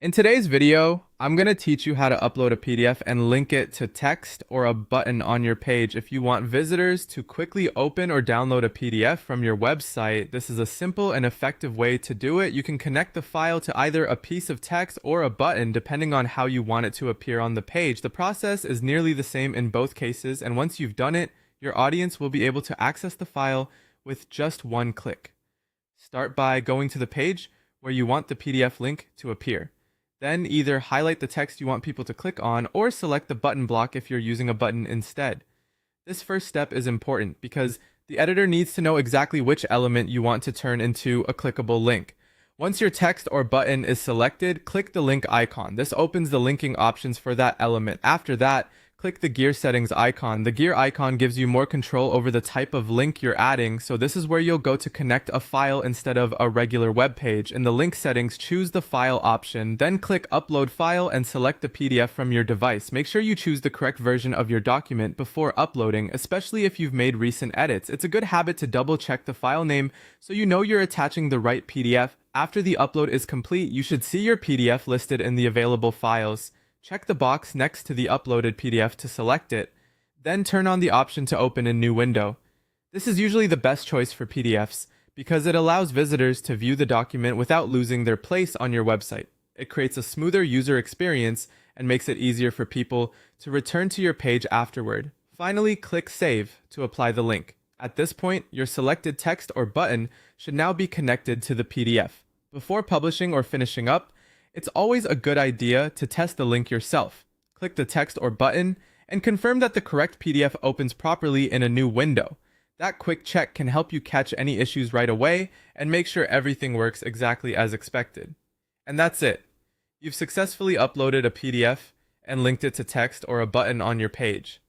In today's video, I'm going to teach you how to upload a PDF and link it to text or a button on your page. If you want visitors to quickly open or download a PDF from your website, this is a simple and effective way to do it. You can connect the file to either a piece of text or a button depending on how you want it to appear on the page. The process is nearly the same in both cases, and once you've done it, your audience will be able to access the file with just one click. Start by going to the page where you want the PDF link to appear. Then either highlight the text you want people to click on or select the button block if you're using a button instead. This first step is important because the editor needs to know exactly which element you want to turn into a clickable link. Once your text or button is selected, click the link icon. This opens the linking options for that element. After that, click the gear settings icon. The gear icon gives you more control over the type of link you're adding, so this is where you'll go to connect a file instead of a regular web page. In the link settings, choose the file option, then click upload file and select the PDF from your device. Make sure you choose the correct version of your document before uploading, especially if you've made recent edits. It's a good habit to double check the file name so you know you're attaching the right PDF. After the upload is complete, you should see your PDF listed in the available files. Check the box next to the uploaded PDF to select it, then turn on the option to open a new window. This is usually the best choice for PDFs because it allows visitors to view the document without losing their place on your website. It creates a smoother user experience and makes it easier for people to return to your page afterward. Finally, click Save to apply the link. At this point, your selected text or button should now be connected to the PDF. Before publishing or finishing up, it's always a good idea to test the link yourself. Click the text or button and confirm that the correct PDF opens properly in a new window. That quick check can help you catch any issues right away and make sure everything works exactly as expected. And that's it. You've successfully uploaded a PDF and linked it to text or a button on your page.